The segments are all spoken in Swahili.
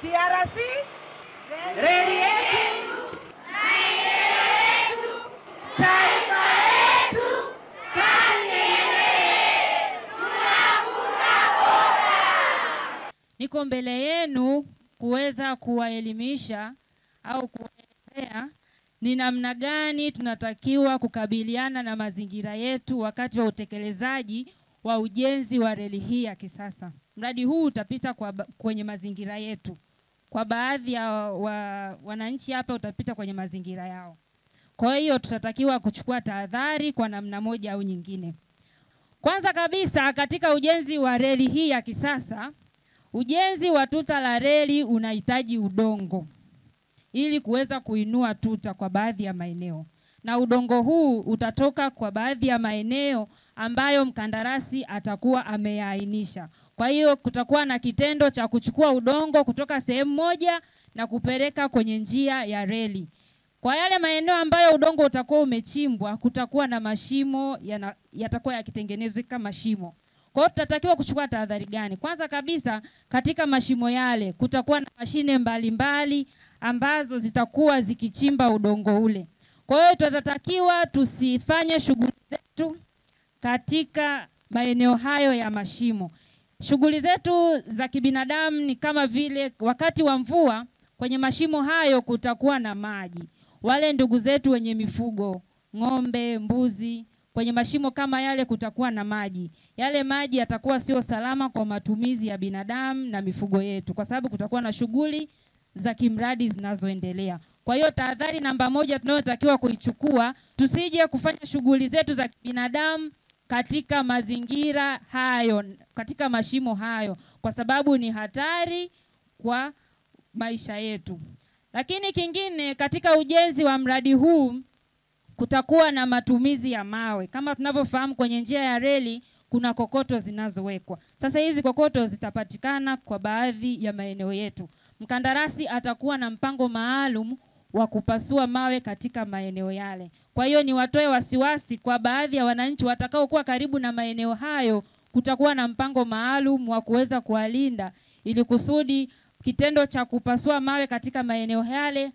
TRC, reli yetu, maendeleo yetu, taifa letu, kazi iendelee, tunavuka bora. Niko mbele yenu kuweza kuwaelimisha au kuelezea ni namna gani tunatakiwa kukabiliana na mazingira yetu wakati wa utekelezaji wa ujenzi wa reli hii ya kisasa. Mradi huu utapita kwenye mazingira yetu. Kwa baadhi ya wananchi hapa utapita kwenye mazingira yao. Kwa hiyo tutatakiwa kuchukua tahadhari kwa namna moja au nyingine. Kwanza kabisa, katika ujenzi wa reli hii ya kisasa, ujenzi wa tuta la reli unahitaji udongo ili kuweza kuinua tuta kwa baadhi ya maeneo. Na udongo huu utatoka kwa baadhi ya maeneo ambayo mkandarasi atakuwa ameainisha. Kwa hiyo kutakuwa na kitendo cha kuchukua udongo kutoka sehemu moja na kupeleka kwenye njia ya reli. Kwa yale maeneo ambayo udongo utakuwa umechimbwa, kutakuwa na mashimo yatakuwa yakitengenezwa kama mashimo. Kwa hiyo tutatakiwa kuchukua tahadhari gani? Kwanza kabisa, katika mashimo yale kutakuwa na mashine mbalimbali ambazo zitakuwa zikichimba udongo ule. Kwa hiyo tutatakiwa tusifanye shughuli zetu katika maeneo hayo ya mashimo. Shughuli zetu za kibinadamu ni kama vile wakati wa mvua kwenye mashimo hayo kutakuwa na maji. Wale ndugu zetu wenye mifugo, ng'ombe, mbuzi, kwenye mashimo kama yale kutakuwa na maji. Yale maji yatakuwa sio salama kwa matumizi ya binadamu na mifugo yetu, kwa sababu kutakuwa na shughuli za kimradi zinazoendelea. Kwa hiyo tahadhari namba moja tunayotakiwa kuichukua, tusije kufanya shughuli zetu za binadamu katika mazingira hayo, katika mashimo hayo, kwa sababu ni hatari kwa maisha yetu. Lakini kingine, katika ujenzi wa mradi huu kutakuwa na matumizi ya mawe. Kama tunavyofahamu, kwenye njia ya reli kuna kokoto zinazowekwa. Sasa hizi kokoto zitapatikana kwa baadhi ya maeneo yetu. Mkandarasi atakuwa na mpango maalum wa kupasua mawe katika maeneo yale. Kwa hiyo ni watoe wasiwasi kwa baadhi ya wananchi watakao kuwa karibu na maeneo hayo, kutakuwa na mpango maalum wa kuweza kuwalinda ili kusudi kitendo cha kupasua mawe katika maeneo yale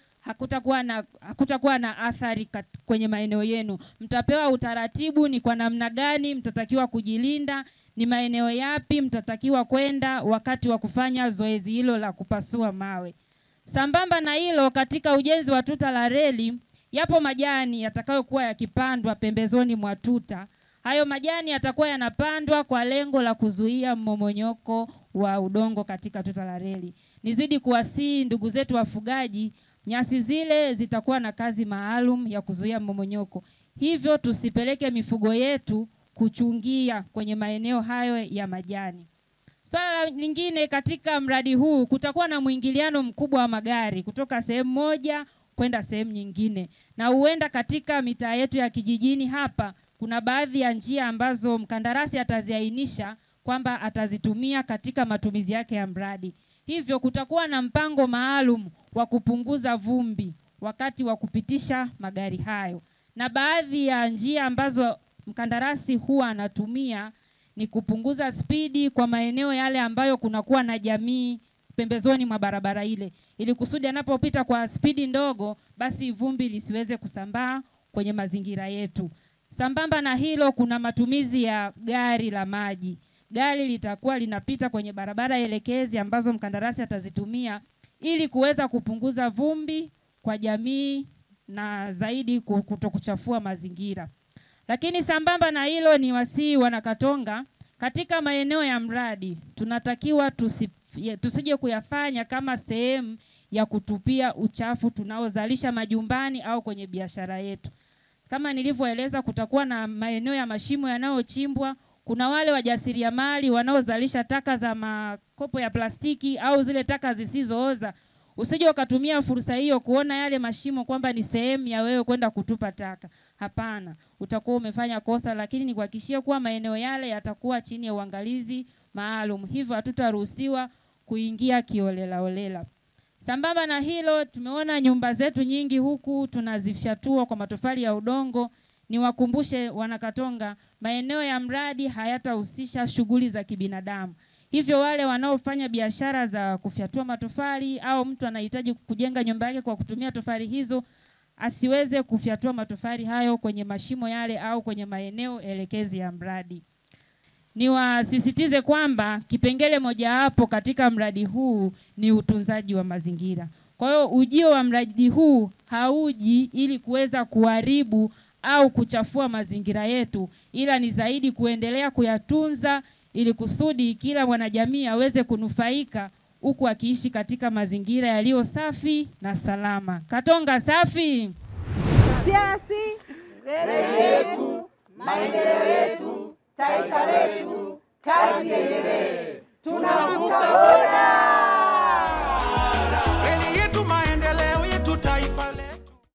hakutakuwa na athari kwenye maeneo yenu. Mtapewa utaratibu ni kwa namna gani mtatakiwa kujilinda, ni maeneo yapi mtatakiwa kwenda wakati wa kufanya zoezi hilo la kupasua mawe. Sambamba na hilo, katika ujenzi wa tuta la reli, yapo majani yatakayokuwa yakipandwa pembezoni mwa tuta. Hayo majani yatakuwa yanapandwa kwa lengo la kuzuia mmomonyoko wa udongo katika tuta la reli. Nizidi kuwasihi ndugu zetu wafugaji, nyasi zile zitakuwa na kazi maalum ya kuzuia mmomonyoko. Hivyo tusipeleke mifugo yetu kuchungia kwenye maeneo hayo ya majani. Swala lingine, katika mradi huu kutakuwa na mwingiliano mkubwa wa magari kutoka sehemu moja kwenda sehemu nyingine. Na huenda katika mitaa yetu ya kijijini hapa kuna baadhi ya njia ambazo mkandarasi ataziainisha kwamba atazitumia katika matumizi yake ya mradi. Hivyo kutakuwa na mpango maalum wa kupunguza vumbi wakati wa kupitisha magari hayo. Na baadhi ya njia ambazo mkandarasi huwa anatumia ni kupunguza spidi kwa maeneo yale ambayo kunakuwa na jamii pembezoni mwa barabara ile, ili kusudi anapopita kwa spidi ndogo basi vumbi lisiweze kusambaa kwenye mazingira yetu. Sambamba na hilo, kuna matumizi ya gari la maji. Gari litakuwa linapita kwenye barabara elekezi ambazo mkandarasi atazitumia ili kuweza kupunguza vumbi kwa jamii na zaidi kutokuchafua mazingira. Lakini sambamba na hilo, ni wasihi Wanakatonga, katika maeneo ya mradi tunatakiwa tusije kuyafanya kama sehemu ya kutupia uchafu tunaozalisha majumbani au kwenye biashara yetu. Kama nilivyoeleza, kutakuwa na maeneo ya mashimo yanayochimbwa. Kuna wale wajasiriamali wanaozalisha taka za makopo ya plastiki au zile taka zisizooza. Usije ukatumia fursa hiyo kuona yale mashimo kwamba ni sehemu ya wewe kwenda kutupa taka. Hapana, utakuwa umefanya kosa, lakini ni kuhakikishia kuwa maeneo yale yatakuwa chini ya uangalizi maalum. Hivyo hatutaruhusiwa kuingia kiolela. Sambamba na hilo, tumeona nyumba zetu nyingi huku tunazifyatua kwa matofali ya udongo. Niwakumbushe Wanakatonga, maeneo ya mradi hayatahusisha shughuli za kibinadamu. Hivyo wale wanaofanya biashara za kufyatua matofali au mtu anahitaji kujenga nyumba yake kwa kutumia tofali hizo, asiweze kufyatua matofali hayo kwenye mashimo yale au kwenye maeneo elekezi ya mradi. Niwasisitize kwamba kipengele mojawapo katika mradi huu ni utunzaji wa mazingira. Kwa hiyo ujio wa mradi huu hauji ili kuweza kuharibu au kuchafua mazingira yetu, ila ni zaidi kuendelea kuyatunza ili kusudi kila mwanajamii aweze kunufaika huku akiishi katika mazingira yaliyo safi na salama. Katonga safi. Siasi, reli yetu, maendeleo yetu, taifa letu, kazi iendelee. Tunavuka bora.